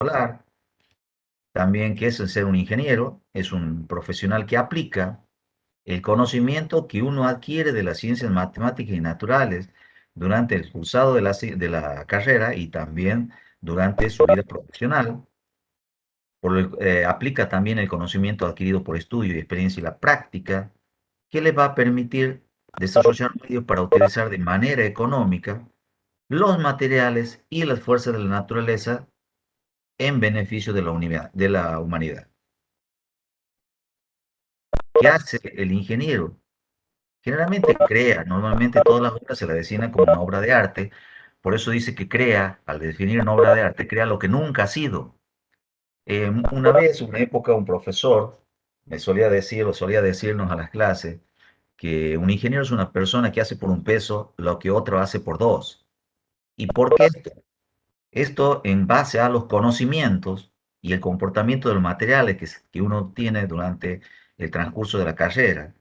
Hablar también que es el ser un ingeniero, es un profesional que aplica el conocimiento que uno adquiere de las ciencias matemáticas y naturales durante el cursado de la carrera y también durante su vida profesional. Aplica también el conocimiento adquirido por estudio y experiencia y la práctica, que le va a permitir desarrollar medios para utilizar de manera económica los materiales y las fuerzas de la naturaleza en beneficio de de la humanidad. ¿Qué hace el ingeniero? Generalmente crea, normalmente todas las obras se la designan como una obra de arte, por eso dice que crea, al definir una obra de arte, crea lo que nunca ha sido. Una vez, una época, un profesor me solía decir o solía decirnos a las clases que un ingeniero es una persona que hace por un peso lo que otro hace por dos. ¿Y por qué esto? Esto en base a los conocimientos y el comportamiento de los materiales que uno tiene durante el transcurso de la carrera.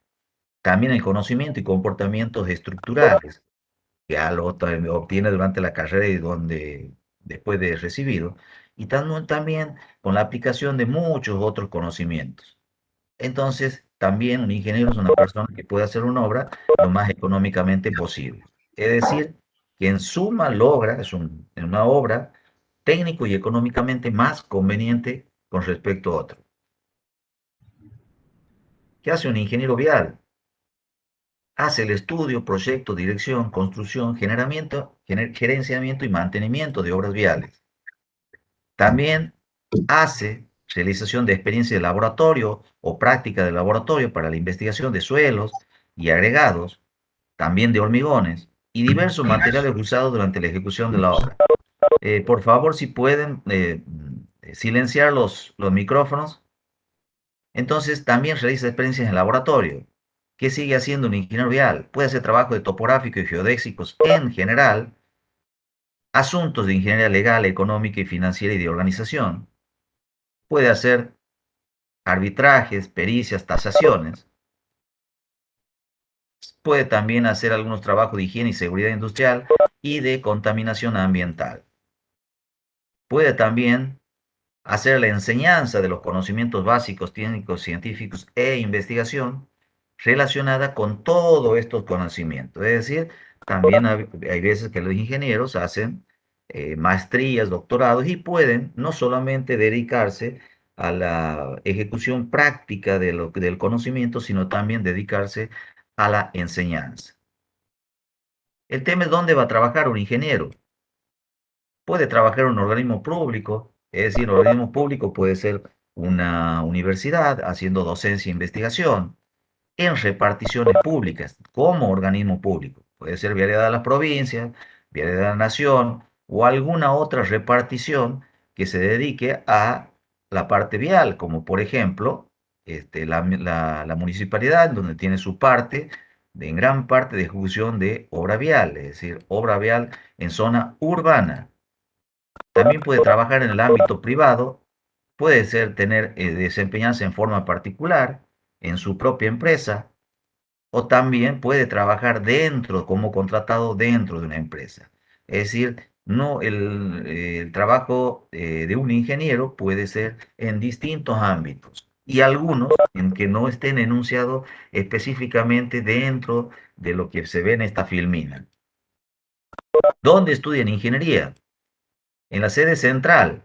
También el conocimiento y comportamientos estructurales que obtiene durante la carrera y donde después de recibido. Y también con la aplicación de muchos otros conocimientos. Entonces, también un ingeniero es una persona que puede hacer una obra lo más económicamente posible. Es decir, que en suma logra, una obra técnico y económicamente más conveniente con respecto a otro. ¿Qué hace un ingeniero vial? Hace el estudio, proyecto, dirección, construcción, gerenciamiento y mantenimiento de obras viales. También hace realización de experiencia de laboratorio o práctica de laboratorio para la investigación de suelos y agregados, también de hormigones y diversos materiales usados durante la ejecución de la obra. Por favor, si pueden silenciar los micrófonos. Entonces, también realiza experiencias en laboratorio. ¿Qué sigue haciendo un ingeniero vial? Puede hacer trabajo de topográfico y geodésicos en general, asuntos de ingeniería legal, económica y financiera y de organización. Puede hacer arbitrajes, pericias, tasaciones. Puede también hacer algunos trabajos de higiene y seguridad industrial y de contaminación ambiental. Puede también hacer la enseñanza de los conocimientos básicos, técnicos, científicos e investigación relacionada con todos estos conocimientos. Es decir, también hay veces que los ingenieros hacen maestrías, doctorados y pueden no solamente dedicarse a la ejecución práctica del conocimiento, sino también dedicarse a la enseñanza. El tema es dónde va a trabajar un ingeniero. Puede trabajar en un organismo público, es decir, un organismo público puede ser una universidad haciendo docencia e investigación, en reparticiones públicas como organismo público. Puede ser Vialidad de la provincia, Vialidad de la nación o alguna otra repartición que se dedique a la parte vial, como por ejemplo la municipalidad, donde tiene su parte, en gran parte de ejecución de obra vial, es decir, obra vial en zona urbana. También puede trabajar en el ámbito privado, puede desempeñarse en forma particular, en su propia empresa, o también puede trabajar dentro, como contratado dentro de una empresa. Es decir, no, el trabajo de un ingeniero puede ser en distintos ámbitos y algunos en que no estén enunciados específicamente dentro de lo que se ve en esta filmina. ¿Dónde estudian ingeniería? En la sede central.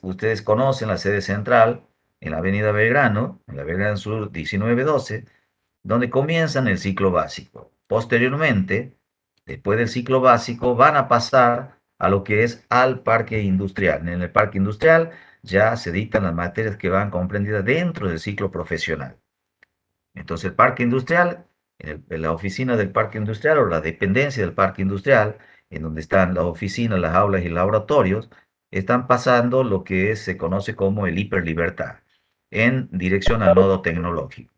Ustedes conocen la sede central en la Avenida Belgrano, en la Belgrano Sur 1912, donde comienzan el ciclo básico. Posteriormente, después del ciclo básico, van a pasar a lo que es al parque industrial. En el parque industrial ya se dictan las materias que van comprendidas dentro del ciclo profesional. Entonces, el parque industrial, en la oficina del parque industrial o la dependencia del parque industrial, en donde están las oficinas, las aulas y laboratorios, están pasando lo que se conoce como el hiperlibertad, en dirección al nodo tecnológico.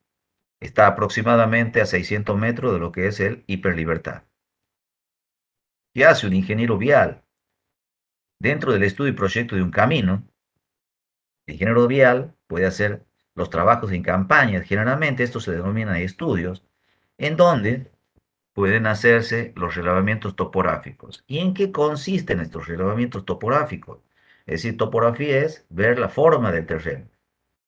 Está aproximadamente a 600 metros de lo que es el hiperlibertad. ¿Qué hace un ingeniero vial? Dentro del estudio y proyecto de un camino, el ingeniero vial puede hacer los trabajos en campañas. Generalmente esto se denomina estudios, en donde pueden hacerse los relevamientos topográficos. ¿Y en qué consisten estos relevamientos topográficos? Es decir, topografía es ver la forma del terreno.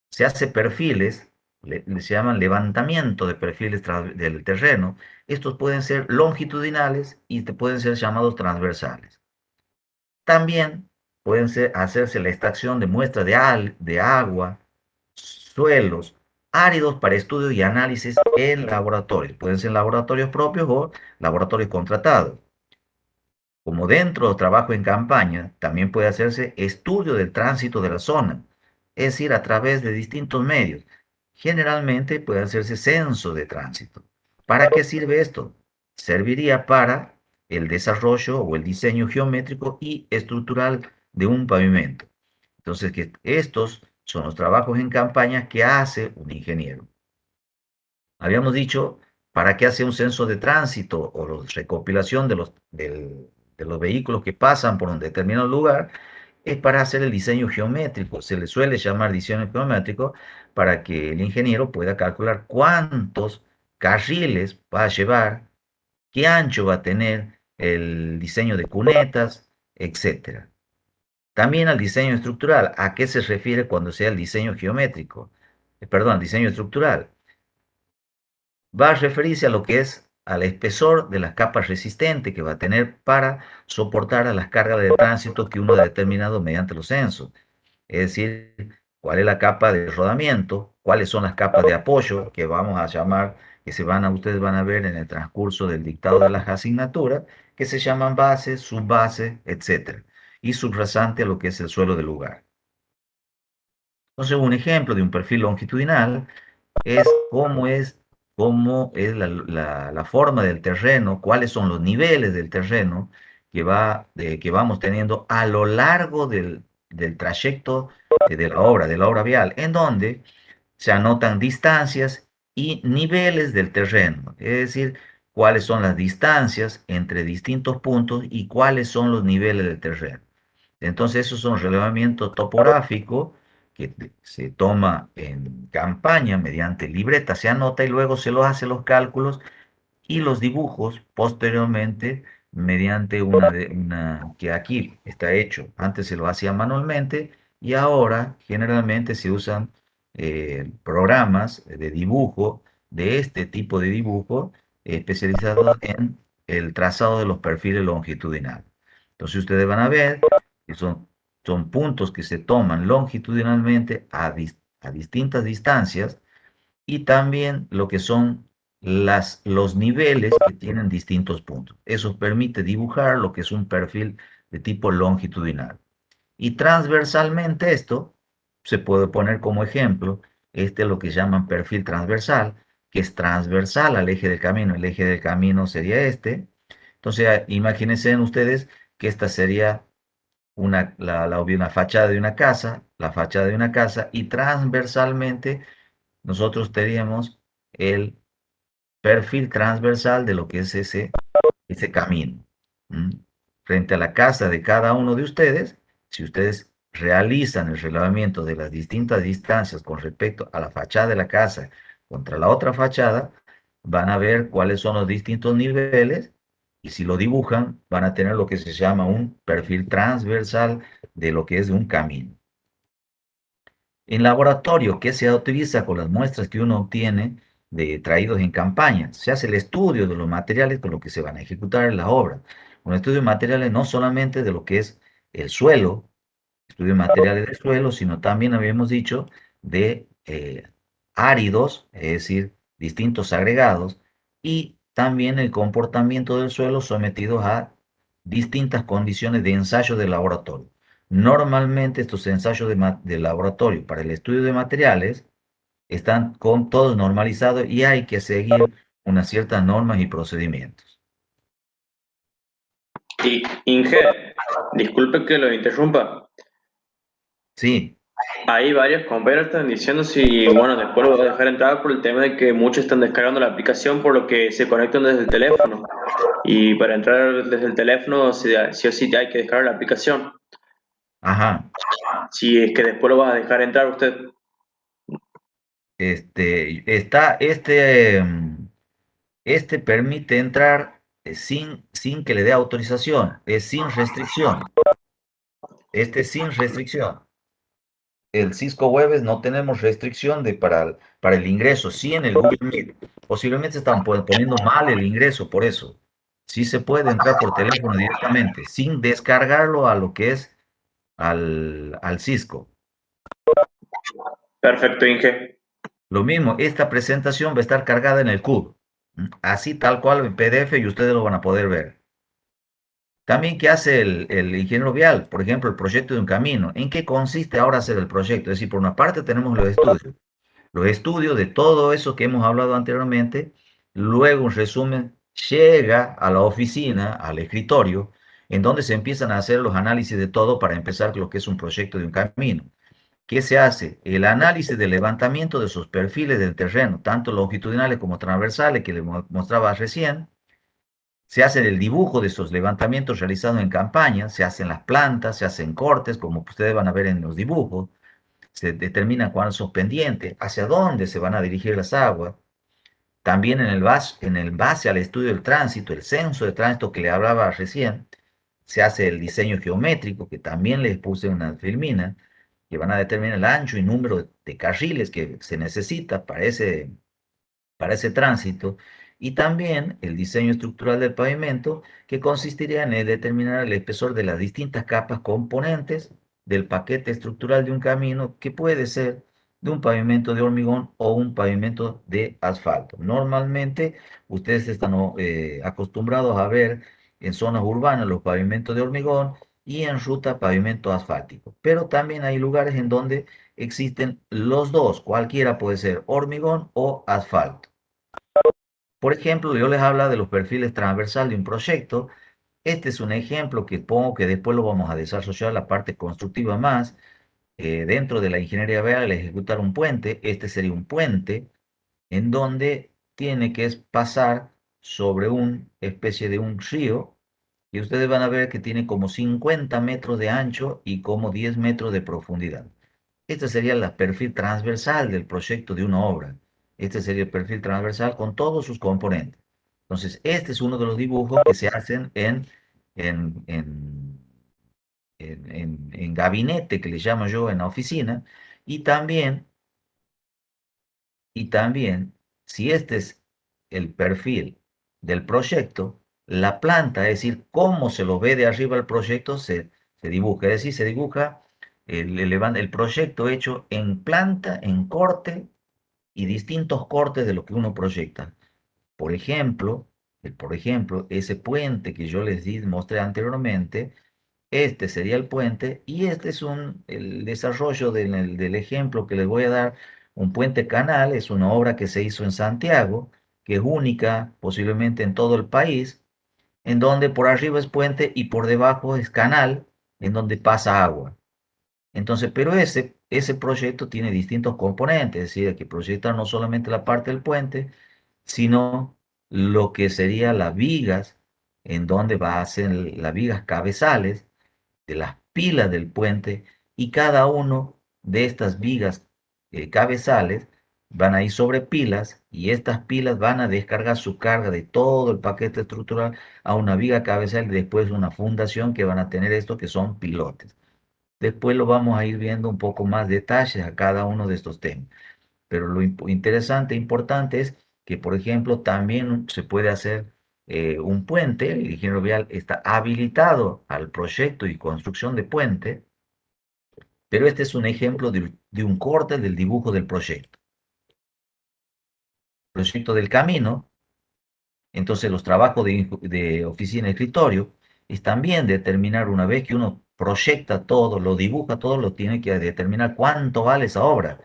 Se hace perfiles, se llaman levantamiento de perfiles del terreno. Estos pueden ser longitudinales y pueden ser llamados transversales. También pueden hacerse la extracción de muestras de agua, suelos áridos para estudio y análisis en laboratorios. Pueden ser laboratorios propios o laboratorios contratados. Como dentro del trabajo en campaña, también puede hacerse estudio del tránsito de la zona, es decir, a través de distintos medios. Generalmente puede hacerse censo de tránsito. ¿Para qué sirve esto? Serviría para el desarrollo o el diseño geométrico y estructural de un pavimento. Entonces, que estos son los trabajos en campaña que hace un ingeniero. Habíamos dicho, ¿para qué hace un censo de tránsito o la recopilación de los vehículos que pasan por un determinado lugar? Es para hacer el diseño geométrico. Se le suele llamar diseño geométrico para que el ingeniero pueda calcular cuántos carriles va a llevar, qué ancho va a tener el diseño de cunetas, etcétera. También al diseño estructural. ¿A qué se refiere cuando sea el diseño geométrico? Perdón, diseño estructural. Va a referirse a lo que es al espesor de las capas resistentes que va a tener para soportar a las cargas de tránsito que uno ha determinado mediante los censos. Es decir, cuál es la capa de rodamiento, cuáles son las capas de apoyo que vamos a llamar, ustedes van a ver en el transcurso del dictado de las asignaturas, que se llaman bases, subbases, etcétera, y subrasante a lo que es el suelo del lugar. Entonces, un ejemplo de un perfil longitudinal es la forma del terreno, cuáles son los niveles del terreno que vamos teniendo a lo largo del trayecto de la obra vial, en donde se anotan distancias y niveles del terreno, es decir, cuáles son las distancias entre distintos puntos y cuáles son los niveles del terreno. Entonces, eso es un relevamiento topográfico que se toma en campaña mediante libreta, se anota y luego se lo hace los cálculos y los dibujos posteriormente mediante una que aquí está hecho. Antes se lo hacía manualmente y ahora generalmente se usan programas de dibujo, de este tipo de dibujo, especializados en el trazado de los perfiles longitudinales. Entonces ustedes van a ver que son puntos que se toman longitudinalmente a distintas distancias y también lo que son los niveles que tienen distintos puntos. Eso permite dibujar lo que es un perfil de tipo longitudinal. Y transversalmente esto se puede poner como ejemplo, este es lo que llaman perfil transversal, que es transversal al eje del camino. El eje del camino sería este. Entonces, imagínense ustedes que esta sería una fachada de una casa, la fachada de una casa, y transversalmente nosotros teníamos el perfil transversal de lo que es ese camino. ¿Mm? Frente a la casa de cada uno de ustedes, si ustedes realizan el relevamiento de las distintas distancias con respecto a la fachada de la casa contra la otra fachada, van a ver cuáles son los distintos niveles y si lo dibujan, van a tener lo que se llama un perfil transversal de lo que es un camino. En laboratorio, ¿qué se utiliza con las muestras que uno obtiene traídos en campaña? Se hace el estudio de los materiales con los que se van a ejecutar en la obra. Un estudio de materiales no solamente de lo que es el suelo, estudio de materiales del suelo, sino también habíamos dicho de áridos, es decir, distintos agregados, y también el comportamiento del suelo sometidos a distintas condiciones de ensayo de laboratorio. Normalmente estos ensayos de laboratorio para el estudio de materiales están con todos normalizados y hay que seguir unas ciertas normas y procedimientos. Y Inge, disculpe que lo interrumpa. Sí, Hay varios compañeros que están diciendo si, bueno, después lo voy a dejar entrar por el tema de que muchos están descargando la aplicación por lo que se conectan desde el teléfono. Y para entrar desde el teléfono, sí o sí hay que descargar la aplicación. ajá. Si es que después lo vas a dejar entrar usted. Este permite entrar sin que le dé autorización, es sin restricción. Este es sin restricción. El Cisco Webex no tenemos restricción para el ingreso. Sí, en el Google Meet. Posiblemente están poniendo mal el ingreso, por eso. Sí se puede entrar por teléfono directamente, sin descargarlo a lo que es al Cisco. Perfecto, Inge. Lo mismo, esta presentación va a estar cargada en el CUB, así tal cual en PDF y ustedes lo van a poder ver. También, ¿qué hace el ingeniero vial? Por ejemplo, el proyecto de un camino. ¿En qué consiste ahora hacer el proyecto? Es decir, por una parte tenemos los estudios de todo eso que hemos hablado anteriormente, luego un resumen llega a la oficina, al escritorio, en donde se empiezan a hacer los análisis de todo para empezar lo que es un proyecto de un camino. ¿Qué se hace? El análisis del levantamiento de sus perfiles del terreno, tanto longitudinales como transversales, que les mostraba recién. Se hace el dibujo de esos levantamientos realizados en campaña, se hacen las plantas, se hacen cortes, como ustedes van a ver en los dibujos, se determina cuáles son pendientes, hacia dónde se van a dirigir las aguas. También en el base al estudio del tránsito, el censo de tránsito que le hablaba recién, se hace el diseño geométrico, que también les puse una filmina, que van a determinar el ancho y número de carriles que se necesita para ese tránsito, y también el diseño estructural del pavimento, que consistiría en determinar el espesor de las distintas capas componentes del paquete estructural de un camino, que puede ser de un pavimento de hormigón o un pavimento de asfalto. Normalmente ustedes están acostumbrados a ver en zonas urbanas los pavimentos de hormigón y en ruta pavimento asfáltico, pero también hay lugares en donde existen los dos, cualquiera puede ser hormigón o asfalto. Por ejemplo, yo les hablo de los perfiles transversal de un proyecto. Este es un ejemplo que pongo que después lo vamos a desarrollar la parte constructiva más. Dentro de la ingeniería vial, al ejecutar un puente, este sería un puente en donde tiene que pasar sobre una especie de un río, y ustedes van a ver que tiene como 50 metros de ancho y como 10 metros de profundidad. Este sería el perfil transversal del proyecto de una obra. Este sería el perfil transversal con todos sus componentes. Entonces, este es uno de los dibujos que se hacen en, en, en gabinete, que le llamo yo, en la oficina, y también, y también, si este es el perfil del proyecto, la planta, es decir, cómo se lo ve de arriba el proyecto, se dibuja. Es decir, se dibuja el proyecto hecho en planta, en corte y distintos cortes de lo que uno proyecta. Por ejemplo, ese puente que yo les mostré anteriormente, este sería el puente y este es el desarrollo del ejemplo que les voy a dar. Un puente canal es una obra que se hizo en Santiago, que es única posiblemente en todo el país, en donde por arriba es puente y por debajo es canal, en donde pasa agua. Entonces, pero ese proyecto tiene distintos componentes, es decir, hay que proyectar no solamente la parte del puente, sino lo que sería las vigas, en donde va a ser las vigas cabezales de las pilas del puente, y cada uno de estas vigas cabezales van a ir sobre pilas, y estas pilas van a descargar su carga de todo el paquete estructural a una viga cabezal y después una fundación que van a tener esto que son pilotes. Después lo vamos a ir viendo un poco más detalles a cada uno de estos temas. Pero lo interesante e importante es que, por ejemplo, también se puede hacer un puente. El ingeniero vial está habilitado al proyecto y construcción de puente, pero este es un ejemplo de un corte del dibujo del proyecto. Proyecto del camino. Entonces, los trabajos de oficina y escritorio es también determinar, una vez que uno proyecta todo, lo dibuja todo, lo tiene que determinar cuánto vale esa obra.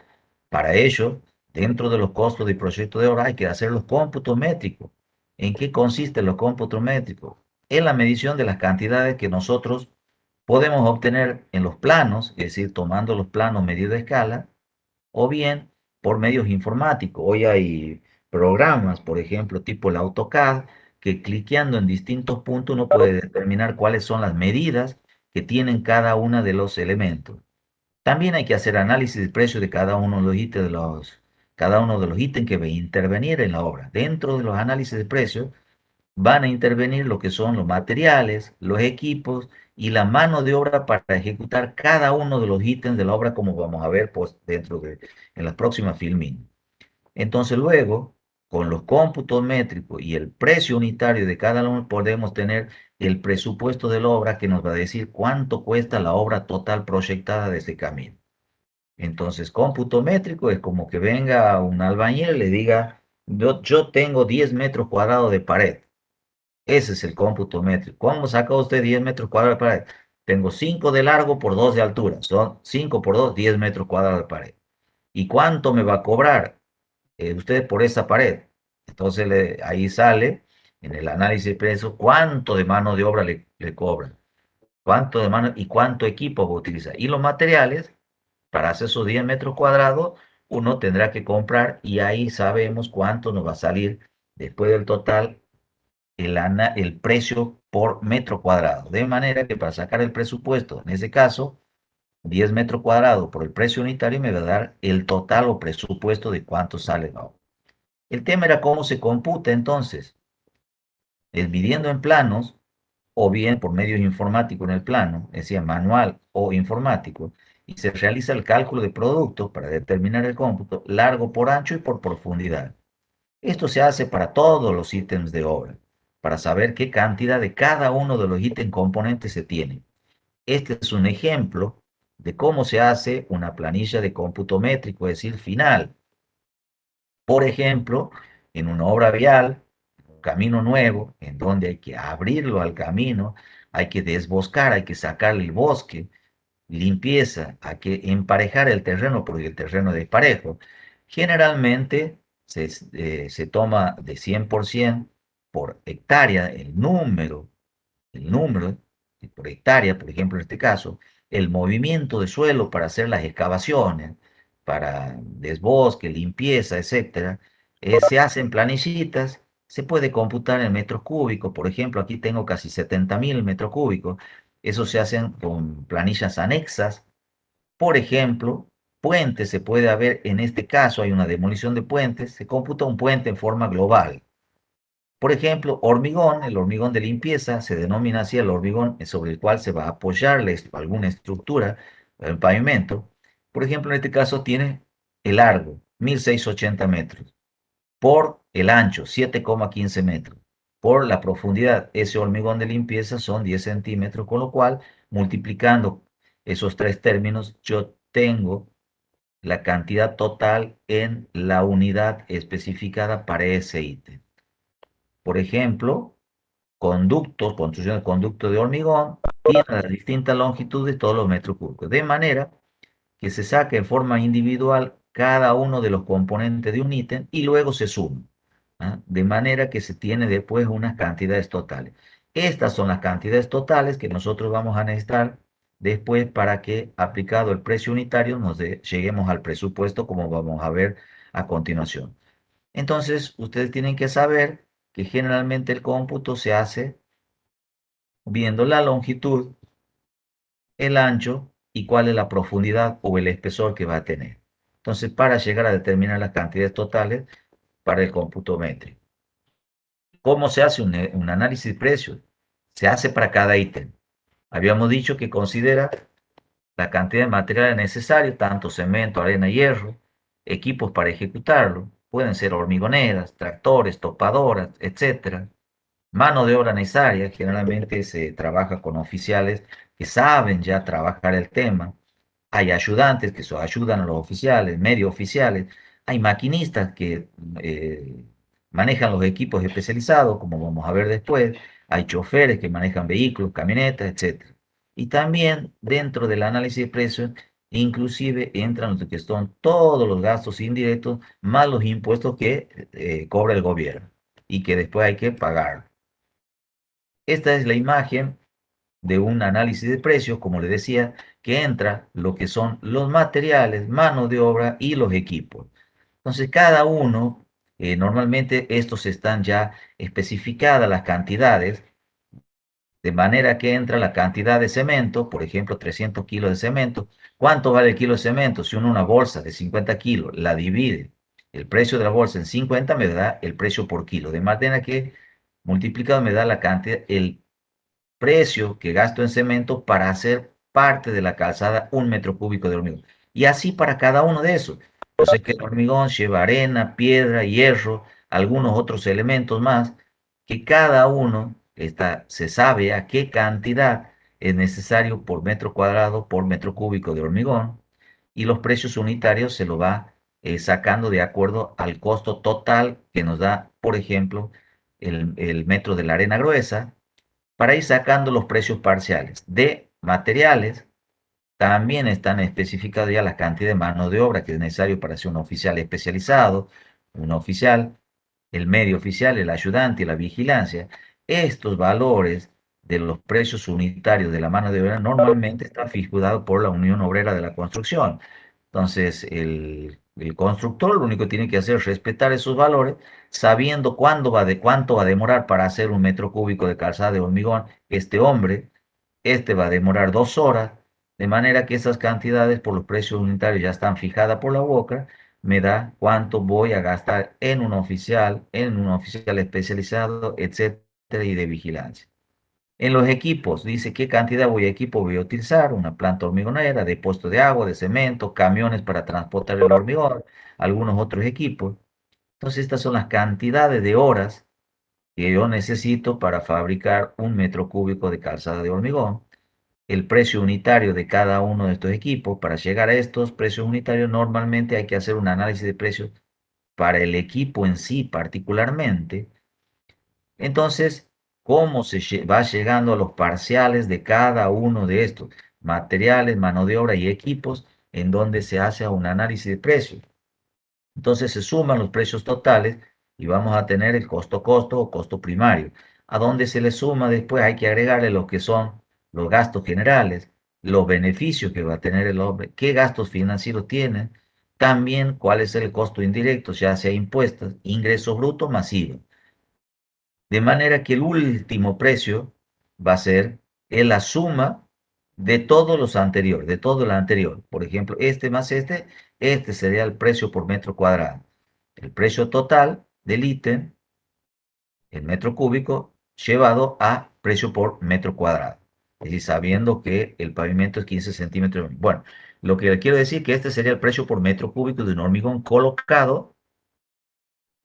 Para ello, dentro de los costos de proyecto de obra hay que hacer los cómputos métricos. ¿En qué consisten los cómputos métricos? En la medición de las cantidades que nosotros podemos obtener en los planos, es decir, tomando los planos medidos de escala, o bien por medios informáticos. Hoy hay programas, por ejemplo, tipo el AutoCAD, que cliqueando en distintos puntos uno puede determinar cuáles son las medidas que tienen cada uno de los elementos. También hay que hacer análisis de precio de cada uno de los ítems, cada uno de los ítems que va a intervenir en la obra. Dentro de los análisis de precios van a intervenir lo que son los materiales, los equipos y la mano de obra para ejecutar cada uno de los ítems de la obra, como vamos a ver pues, en las próximas filming. Entonces luego, con los cómputos métricos y el precio unitario de cada uno, podemos tener el presupuesto de la obra que nos va a decir cuánto cuesta la obra total proyectada de ese camino. Entonces, cómputo métrico es como que venga un albañil y le diga, yo tengo 10 metros cuadrados de pared. Ese es el cómputo métrico. ¿Cómo saca usted 10 metros cuadrados de pared? Tengo 5 de largo por 2 de altura. Son 5 por 2, 10 metros cuadrados de pared. ¿Y cuánto me va a cobrar usted por esa pared? Entonces ahí sale en el análisis de precios cuánto de mano de obra le cobran, cuánto de mano y cuánto equipo va a utilizar. Y los materiales, para hacer esos 10 metros cuadrados, uno tendrá que comprar y ahí sabemos cuánto nos va a salir después del total el precio por metro cuadrado. De manera que para sacar el presupuesto, en ese caso, 10 metros cuadrados por el precio unitario me va a dar el total o presupuesto de cuánto sale la obra. El tema era cómo se computa entonces, es midiendo en planos o bien por medios informáticos en el plano, es decir, manual o informático, y se realiza el cálculo de producto para determinar el cómputo largo por ancho y por profundidad. Esto se hace para todos los ítems de obra, para saber qué cantidad de cada uno de los ítems componentes se tiene. Este es un ejemplo de cómo se hace una planilla de cómputo métrico, es decir, final. Por ejemplo, en una obra vial, un camino nuevo, en donde hay que abrirlo al camino, hay que desboscar, hay que sacarle el bosque, limpieza, hay que emparejar el terreno porque el terreno es desparejo. Generalmente se toma de 100% por hectárea el número por hectárea, por ejemplo, en este caso, el movimiento de suelo para hacer las excavaciones, para desbosque, limpieza, etcétera, se hacen planillitas, se puede computar en metros cúbicos, por ejemplo, aquí tengo casi 70.000 metros cúbicos, eso se hacen con planillas anexas, por ejemplo, puentes se puede haber, en este caso hay una demolición de puentes, se computa un puente en forma global. Por ejemplo, hormigón, el hormigón de limpieza, se denomina así el hormigón sobre el cual se va a apoyar alguna estructura, el pavimento. Por ejemplo, en este caso tiene el largo, 1680 metros, por el ancho, 7,15 metros, por la profundidad, ese hormigón de limpieza son 10 centímetros, con lo cual, multiplicando esos tres términos, yo tengo la cantidad total en la unidad especificada para ese ítem. Por ejemplo, conductos, construcción de conducto de hormigón, tiene las distintas longitudes, todos los metros cúbicos, de manera que se saque en forma individual cada uno de los componentes de un ítem y luego se suma, ¿ah? De manera que se tiene después unas cantidades totales. Estas son las cantidades totales que nosotros vamos a necesitar después para que, aplicado el precio unitario, lleguemos al presupuesto como vamos a ver a continuación. Entonces, ustedes tienen que saber que generalmente el cómputo se hace viendo la longitud, el ancho y cuál es la profundidad o el espesor que va a tener. Entonces, para llegar a determinar las cantidades totales para el cómputo métrico. ¿Cómo se hace un análisis de precios? Se hace para cada ítem. Habíamos dicho que considera la cantidad de materiales necesarios, tanto cemento, arena, hierro, equipos para ejecutarlo, pueden ser hormigoneras, tractores, topadoras, etcétera. Mano de obra necesaria, generalmente se trabaja con oficiales que saben ya trabajar el tema. Hay ayudantes que ayudan a los oficiales, medio oficiales. Hay maquinistas que manejan los equipos especializados, como vamos a ver después. Hay choferes que manejan vehículos, camionetas, etcétera. Y también dentro del análisis de precios, inclusive entran lo que son todos los gastos indirectos, más los impuestos que cobra el gobierno y que después hay que pagar. Esta es la imagen de un análisis de precios, como le decía, que entra lo que son los materiales, mano de obra y los equipos. Entonces, cada uno, normalmente estos están ya especificadas las cantidades, de manera que entra la cantidad de cemento, por ejemplo, 300 kilos de cemento. ¿Cuánto vale el kilo de cemento? Si uno una bolsa de 50 kilos la divide el precio de la bolsa en 50, me da el precio por kilo. De manera que multiplicado me da la cantidad, el precio que gasto en cemento para hacer parte de la calzada 1 metro cúbico de hormigón. Y así para cada uno de esos. Yo sé que el hormigón lleva arena, piedra, hierro, algunos otros elementos más, que cada uno se sabe a qué cantidad es necesario por metro cuadrado, por metro cúbico de hormigón, y los precios unitarios se lo va sacando de acuerdo al costo total que nos da, por ejemplo, el metro de la arena gruesa, para ir sacando los precios parciales. De materiales, también están especificados ya la cantidad de mano de obra que es necesario para ser un oficial especializado, un oficial, el medio oficial, el ayudante y la vigilancia. Estos valores de los precios unitarios de la mano de obra normalmente están fijados por la Unión Obrera de la Construcción. Entonces, el constructor lo único que tiene que hacer es respetar esos valores, sabiendo cuánto va a demorar para hacer 1 metro cúbico de calzada de hormigón este hombre. Este va a demorar 2 horas, de manera que esas cantidades por los precios unitarios ya están fijadas por la boca, me da cuánto voy a gastar en un oficial especializado, etcétera, y de vigilancia. En los equipos, dice qué cantidad equipo voy a utilizar, una planta hormigonera, depósito de agua, de cemento, camiones para transportar el hormigón, algunos otros equipos. Entonces, estas son las cantidades de horas que yo necesito para fabricar 1 metro cúbico de calzada de hormigón. El precio unitario de cada uno de estos equipos. Para llegar a estos precios unitarios, normalmente hay que hacer un análisis de precios para el equipo en sí particularmente. Entonces, ¿cómo va llegando a los parciales de cada uno de estos materiales, mano de obra y equipos en donde se hace un análisis de precios? Entonces se suman los precios totales y vamos a tener el costo-costo o costo primario. A donde se le suma después hay que agregarle lo que son los gastos generales, los beneficios que va a tener el hombre, qué gastos financieros tiene, también cuál es el costo indirecto, ya sea impuestos, ingresos brutos masivos. De manera que el último precio va a ser la suma de todos los anteriores, de todo lo anterior. Por ejemplo, este más este sería el precio por metro cuadrado. El precio total del ítem, el metro cúbico, llevado a precio por metro cuadrado. Es decir, sabiendo que el pavimento es 15 centímetros. Bueno, lo que le quiero decir es que este sería el precio por metro cúbico de un hormigón colocado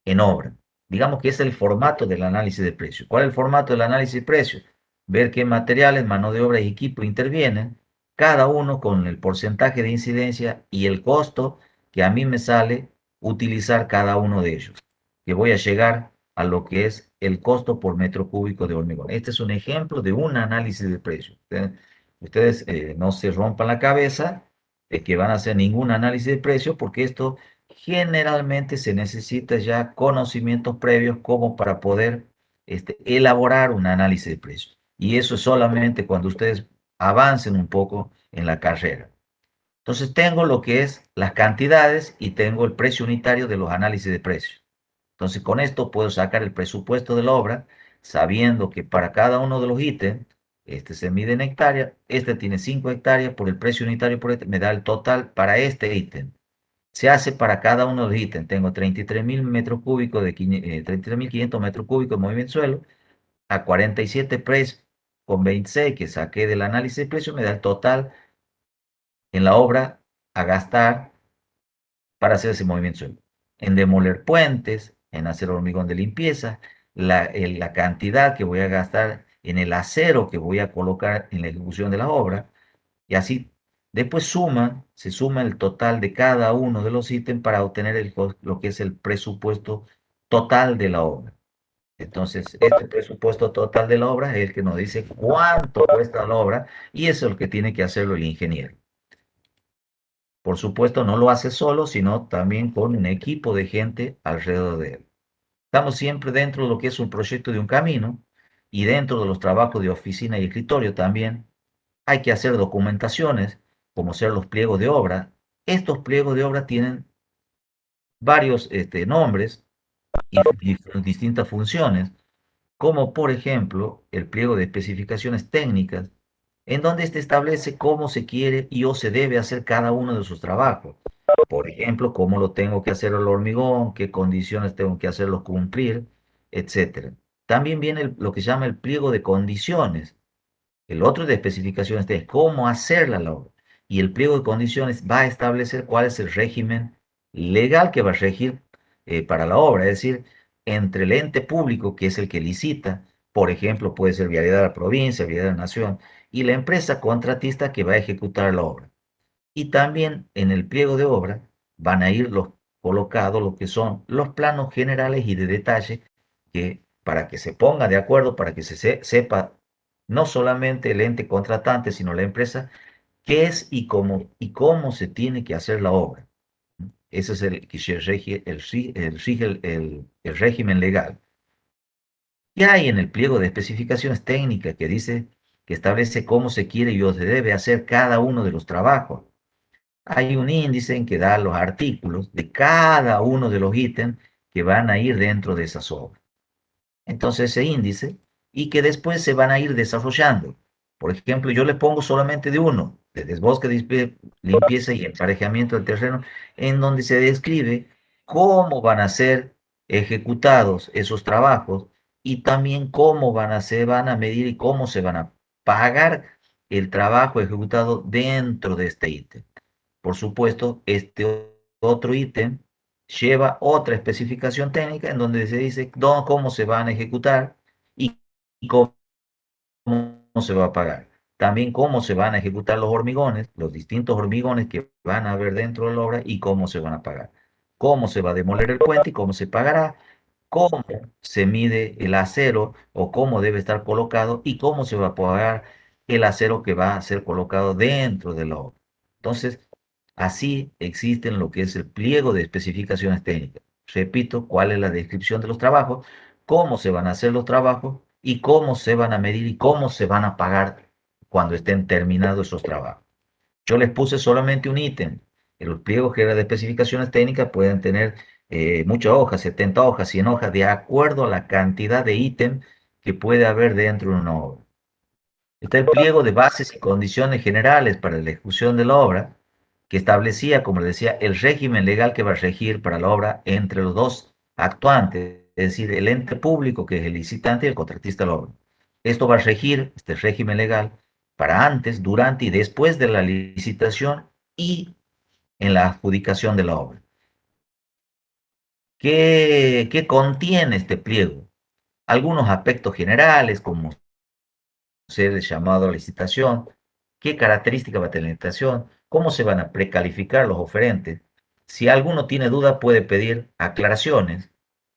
en obra. Digamos que es el formato del análisis de precios. ¿Cuál es el formato del análisis de precios? Ver qué materiales, mano de obra y equipo intervienen, cada uno con el porcentaje de incidencia y el costo que a mí me sale utilizar cada uno de ellos, que voy a llegar a lo que es el costo por metro cúbico de hormigón. Este es un ejemplo de un análisis de precios. Ustedes no se rompan la cabeza de que van a hacer ningún análisis de precios, porque esto generalmente se necesita ya conocimientos previos como para poder elaborar un análisis de precios. Y eso es solamente cuando ustedes avancen un poco en la carrera. Entonces tengo lo que es las cantidades y tengo el precio unitario de los análisis de precios. Entonces con esto puedo sacar el presupuesto de la obra, sabiendo que para cada uno de los ítems, este se mide en hectáreas, este tiene 5 hectáreas por el precio unitario por este, me da el total para este ítem. Se hace para cada uno de los ítems. Tengo 33.000 metros cúbicos 33.500 metros cúbicos de movimiento suelo a 47 precios con 26 que saqué del análisis de precios, me da el total en la obra a gastar para hacer ese movimiento suelo. En demoler puentes, en hacer hormigón de limpieza, la cantidad que voy a gastar en el acero que voy a colocar en la ejecución de la obra, y así después se suma el total de cada uno de los ítems para obtener lo que es el presupuesto total de la obra. Entonces, este presupuesto total de la obra es el que nos dice cuánto cuesta la obra, y eso es lo que tiene que hacerlo el ingeniero. Por supuesto, no lo hace solo, sino también con un equipo de gente alrededor de él. Estamos siempre dentro de lo que es un proyecto de un camino, y dentro de los trabajos de oficina y escritorio también hay que hacer documentaciones, como ser los pliegos de obra. Estos pliegos de obra tienen varios nombres y distintas funciones, como por ejemplo el pliego de especificaciones técnicas, en donde este establece cómo se quiere y o se debe hacer cada uno de sus trabajos. Por ejemplo, cómo lo tengo que hacer el hormigón, qué condiciones tengo que hacerlo cumplir, etcétera. También viene lo que se llama el pliego de condiciones. El otro de especificaciones es cómo hacerla la obra. Y el pliego de condiciones va a establecer cuál es el régimen legal que va a regir para la obra. Es decir, entre el ente público, que es el que licita, por ejemplo, puede ser Vialidad de la Provincia, Vialidad de la Nación, y la empresa contratista que va a ejecutar la obra. Y también en el pliego de obra van a ir colocados lo que son los planos generales y de detalle que para que se ponga de acuerdo, para que sepa no solamente el ente contratante, sino la empresa, qué es y cómo se tiene que hacer la obra. Ese es el, que se rige- el, ri- el rige el régimen legal. Y hay en el pliego de especificaciones técnicas que dice que establece cómo se quiere y o se debe hacer cada uno de los trabajos. Hay un índice en que da los artículos de cada uno de los ítems que van a ir dentro de esas obras. Entonces ese índice y que después se van a ir desarrollando. Por ejemplo, yo le pongo solamente de uno, de desbosque, limpieza y emparejamiento del terreno, en donde se describe cómo van a ser ejecutados esos trabajos y también se van a medir y cómo se van a pagar el trabajo ejecutado dentro de este ítem. Por supuesto, este otro ítem lleva otra especificación técnica en donde se dice cómo se van a ejecutar y cómo se va a pagar. También cómo se van a ejecutar los hormigones, los distintos hormigones que van a haber dentro de la obra y cómo se van a pagar. Cómo se va a demoler el puente y cómo se pagará. Cómo se mide el acero o cómo debe estar colocado y cómo se va a pagar el acero que va a ser colocado dentro de la obra. Entonces, así existen lo que es el pliego de especificaciones técnicas. Repito, cuál es la descripción de los trabajos, cómo se van a hacer los trabajos y cómo se van a medir y cómo se van a pagar cuando estén terminados esos trabajos. Yo les puse solamente un ítem. En los pliegos que eran de especificaciones técnicas pueden tener muchas hojas, 70 hojas, 100 hojas, de acuerdo a la cantidad de ítem que puede haber dentro de una obra. Está el pliego de bases y condiciones generales para la ejecución de la obra, que establecía, como les decía, el régimen legal que va a regir para la obra entre los dos actuantes, es decir, el ente público, que es el licitante, y el contratista de la obra. Esto va a regir, este régimen legal, para antes, durante y después de la licitación y en la adjudicación de la obra. ¿Qué contiene este pliego? Algunos aspectos generales, como ser llamado a la licitación, qué características va a tener la licitación, cómo se van a precalificar los oferentes. Si alguno tiene duda, puede pedir aclaraciones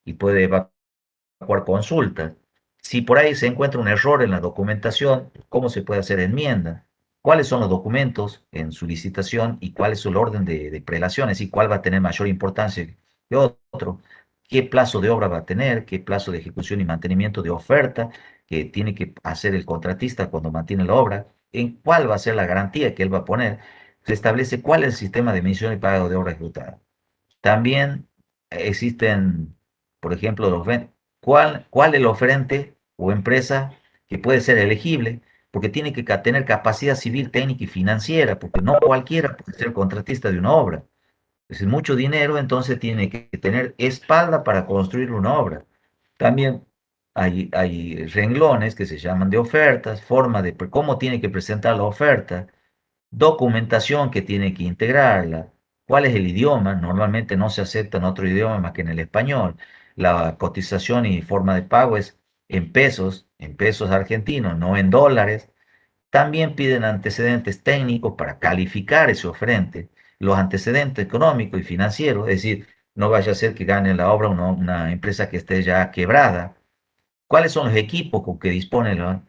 y puede evacuar consultas. Si por ahí se encuentra un error en la documentación, cómo se puede hacer enmienda, cuáles son los documentos en su licitación y cuál es el orden de prelaciones y cuál va a tener mayor importancia que otro, qué plazo de obra va a tener, qué plazo de ejecución y mantenimiento de oferta que tiene que hacer el contratista cuando mantiene la obra, en cuál va a ser la garantía que él va a poner. Se establece cuál es el sistema de emisión y pago de obra ejecutada. También existen, por ejemplo, cuál es el oferente o empresa que puede ser elegible, porque tiene que tener capacidad civil, técnica y financiera, porque no cualquiera puede ser contratista de una obra. Es mucho dinero, entonces tiene que tener espalda para construir una obra. También hay renglones que se llaman de ofertas, forma de cómo tiene que presentar la oferta, documentación que tiene que integrarla, cuál es el idioma, normalmente no se acepta en otro idioma más que en el español, la cotización y forma de pago es en pesos argentinos, no en dólares. También piden antecedentes técnicos para calificar ese oferente, los antecedentes económicos y financieros, es decir, no vaya a ser que gane la obra una empresa que esté ya quebrada. ¿Cuáles son los equipos con que disponen?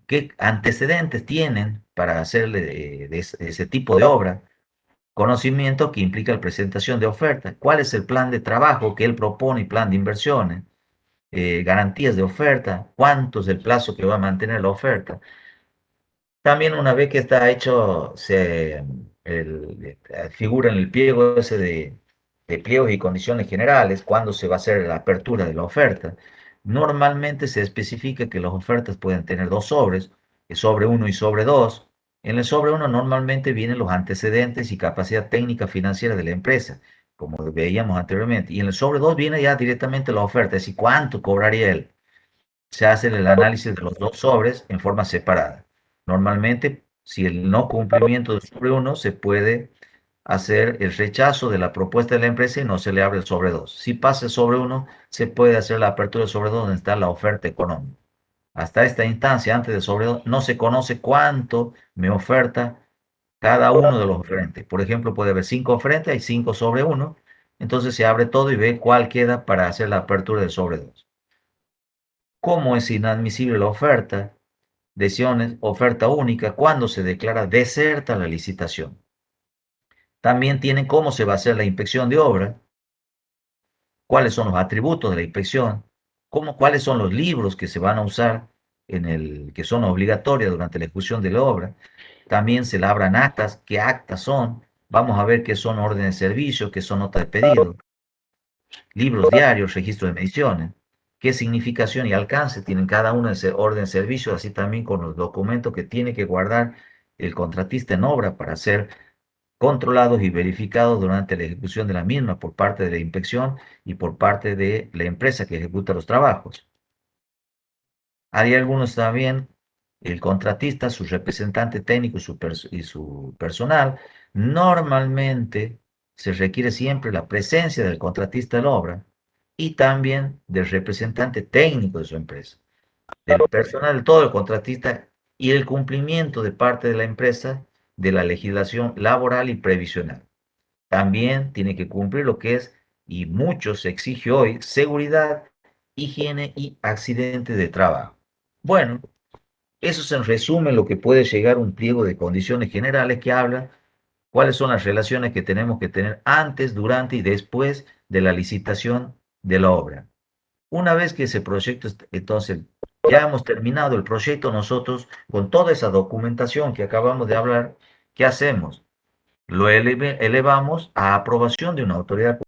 ¿Qué antecedentes tienen para hacerle ese tipo de obra? Conocimiento que implica la presentación de ofertas. ¿Cuál es el plan de trabajo que él propone y plan de inversiones? Garantías de oferta. ¿Cuánto es el plazo que va a mantener la oferta? También una vez que está hecho, figura en el pliego ese de pliegos y condiciones generales, cuándo se va a hacer la apertura de la oferta. Normalmente se especifica que las ofertas pueden tener dos sobres, el sobre uno y sobre dos. En el sobre uno normalmente vienen los antecedentes y capacidad técnica financiera de la empresa, como veíamos anteriormente. Y en el sobre dos viene ya directamente la oferta, es decir, cuánto cobraría él. se hace el análisis de los dos sobres en forma separada. Normalmente, si el no cumplimiento del sobre uno, se puede hacer el rechazo de la propuesta de la empresa y no se le abre el sobre 2. Si pasa el sobre uno, se puede hacer la apertura del sobre 2 donde está la oferta económica. Hasta esta instancia, antes del sobre 2, no se conoce cuánto me oferta cada uno de los oferentes. Por ejemplo, puede haber 5 oferentes, hay 5 sobre uno, entonces se abre todo y ve cuál queda para hacer la apertura del sobre 2. ¿Cómo es inadmisible la oferta? Decisiones, oferta única, cuando se declara deserta la licitación. También tienen cómo se va a hacer la inspección de obra, cuáles son los atributos de la inspección, cuáles son los libros que se van a usar que son obligatorios durante la ejecución de la obra. También se labran actas, qué actas son, vamos a ver qué son órdenes de servicio, qué son notas de pedido, libros diarios, registro de mediciones, qué significación y alcance tienen cada una de órdenes de servicio, así también con los documentos que tiene que guardar el contratista en obra para ser controlados y verificados durante la ejecución de la misma por parte de la inspección y por parte de la empresa que ejecuta los trabajos. Hay algunos también, el contratista, su representante técnico y su personal, normalmente se requiere siempre la presencia del contratista de la obra y también del representante técnico de su empresa, del personal, de todo el contratista y el cumplimiento de parte de la empresa de la legislación laboral y previsional. También tiene que cumplir lo que es, y mucho se exige hoy, seguridad, higiene y accidentes de trabajo. Bueno, eso es en resumen lo que puede llegar a un pliego de condiciones generales que habla cuáles son las relaciones que tenemos que tener antes, durante y después de la licitación de la obra. Una vez que ese proyecto, entonces, ya hemos terminado el proyecto, nosotros, con toda esa documentación que acabamos de hablar, ¿qué hacemos? Lo elevamos a aprobación de una autoridad